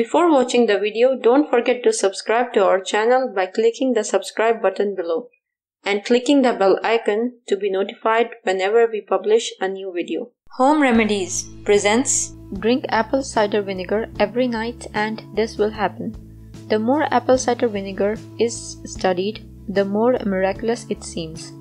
Before watching the video, don't forget to subscribe to our channel by clicking the subscribe button below and clicking the bell icon to be notified whenever we publish a new video. Home Remedies presents drink apple cider vinegar every night and this will happen. The more apple cider vinegar is studied, the more miraculous it seems.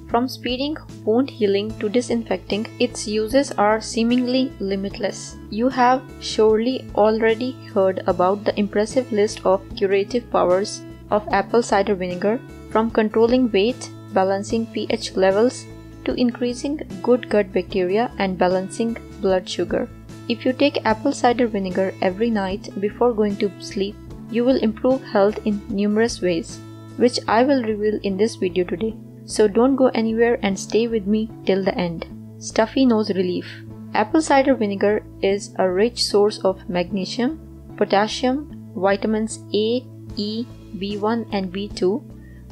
From speeding wound healing to disinfecting, its uses are seemingly limitless. You have surely already heard about the impressive list of curative powers of apple cider vinegar, from controlling weight, balancing pH levels, to increasing good gut bacteria and balancing blood sugar. If you take apple cider vinegar every night before going to sleep, you will improve health in numerous ways, which I will reveal in this video today. So don't go anywhere and stay with me till the end. Stuffy nose relief. Apple cider vinegar is a rich source of magnesium, potassium, vitamins A, E, B1 and B2,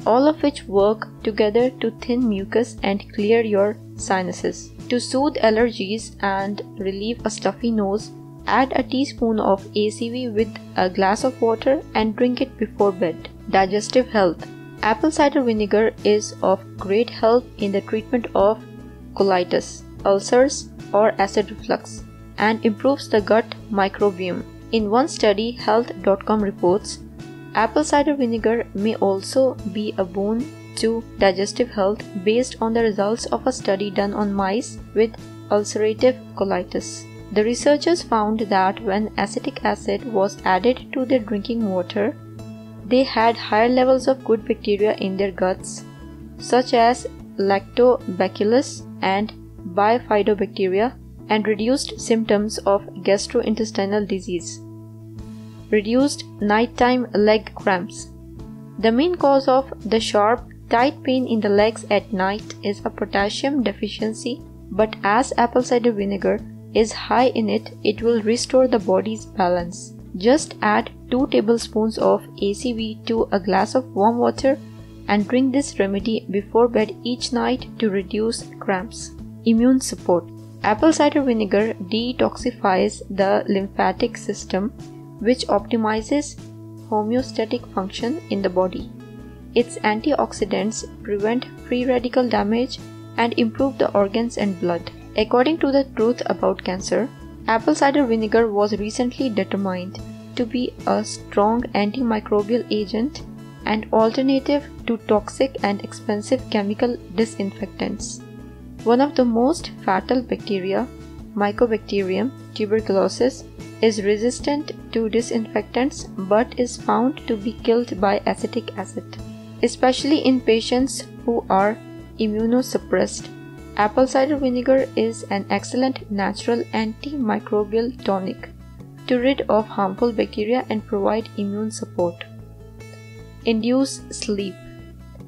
all of which work together to thin mucus and clear your sinuses. To soothe allergies and relieve a stuffy nose, add a teaspoon of ACV with a glass of water and drink it before bed. Digestive health. Apple cider vinegar is of great help in the treatment of colitis, ulcers, or acid reflux, and improves the gut microbiome. In one study, health.com reports, apple cider vinegar may also be a boon to digestive health based on the results of a study done on mice with ulcerative colitis. The researchers found that when acetic acid was added to their drinking water, they had higher levels of good bacteria in their guts, such as lactobacillus and bifidobacteria, and reduced symptoms of gastrointestinal disease. Reduced nighttime leg cramps. The main cause of the sharp, tight pain in the legs at night is a potassium deficiency, but as apple cider vinegar is high in it, it will restore the body's balance. Just add 2 tablespoons of ACV to a glass of warm water and drink this remedy before bed each night to reduce cramps. Immune support. Apple cider vinegar detoxifies the lymphatic system, which optimizes homeostatic function in the body. Its antioxidants prevent free radical damage and improve the organs and blood. According to the Truth About Cancer, apple cider vinegar was recently determined to be a strong antimicrobial agent and alternative to toxic and expensive chemical disinfectants. One of the most fatal bacteria, Mycobacterium tuberculosis, is resistant to disinfectants but is found to be killed by acetic acid. Especially in patients who are immunosuppressed, apple cider vinegar is an excellent natural antimicrobial tonic to rid of harmful bacteria and provide immune support. Induce sleep.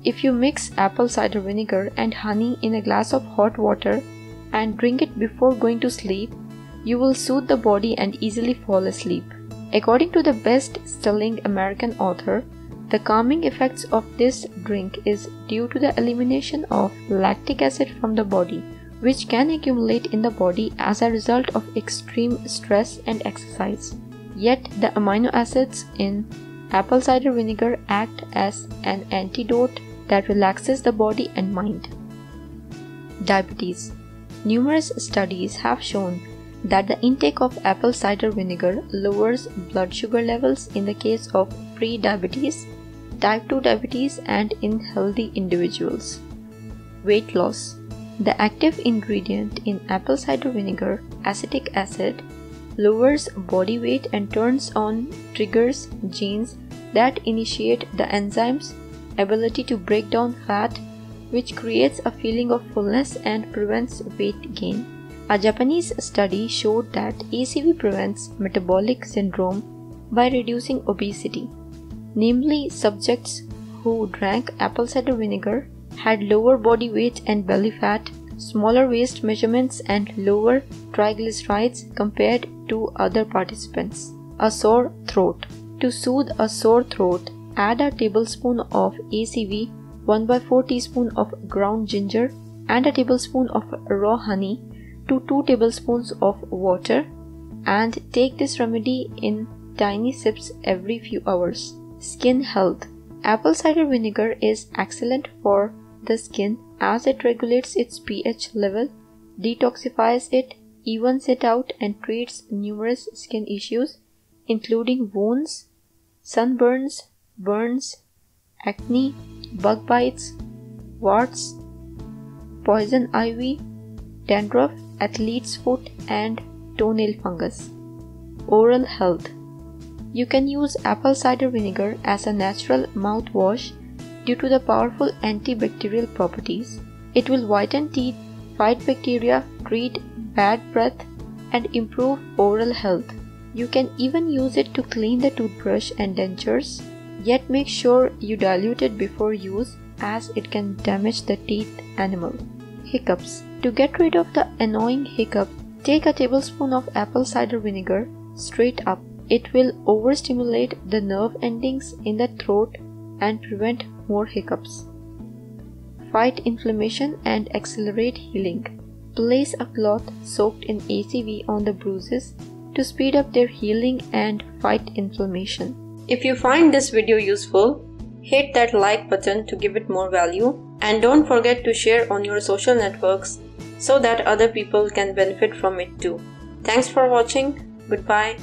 If you mix apple cider vinegar and honey in a glass of hot water and drink it before going to sleep, you will soothe the body and easily fall asleep. According to the best-selling American author, the calming effects of this drink is due to the elimination of lactic acid from the body, which can accumulate in the body as a result of extreme stress and exercise. Yet the amino acids in apple cider vinegar act as an antidote that relaxes the body and mind. Diabetes. Numerous studies have shown that the intake of apple cider vinegar lowers blood sugar levels in the case of pre-diabetes, type 2 diabetes, and in healthy individuals. Weight loss. The active ingredient in apple cider vinegar, acetic acid, lowers body weight and triggers genes that initiate the enzyme's ability to break down fat, which creates a feeling of fullness and prevents weight gain. A Japanese study showed that ACV prevents metabolic syndrome by reducing obesity. Namely, subjects who drank apple cider vinegar had lower body weight and belly fat, smaller waist measurements, and lower triglycerides compared to other participants. A sore throat. To soothe a sore throat, add a tablespoon of ACV, 1/4 teaspoon of ground ginger, and a tablespoon of raw honey to 2 tablespoons of water, and take this remedy in tiny sips every few hours. Skin health. Apple cider vinegar is excellent for the skin as it regulates its pH level, detoxifies it, evens it out, and treats numerous skin issues including wounds, sunburns, burns, acne, bug bites, warts, poison ivy, dandruff, athlete's foot, and toenail fungus. Oral health. You can use apple cider vinegar as a natural mouthwash due to the powerful antibacterial properties. It will whiten teeth, fight bacteria, treat bad breath, and improve oral health. You can even use it to clean the toothbrush and dentures, yet make sure you dilute it before use as it can damage the teeth enamel. Hiccups. To get rid of the annoying hiccup, take a tablespoon of apple cider vinegar straight up. It will overstimulate the nerve endings in the throat and prevent more hiccups. Fight inflammation and accelerate healing. Place a cloth soaked in ACV on the bruises to speed up their healing and fight inflammation. If you find this video useful, hit that like button to give it more value, and don't forget to share on your social networks so that other people can benefit from it too. Thanks for watching. Goodbye.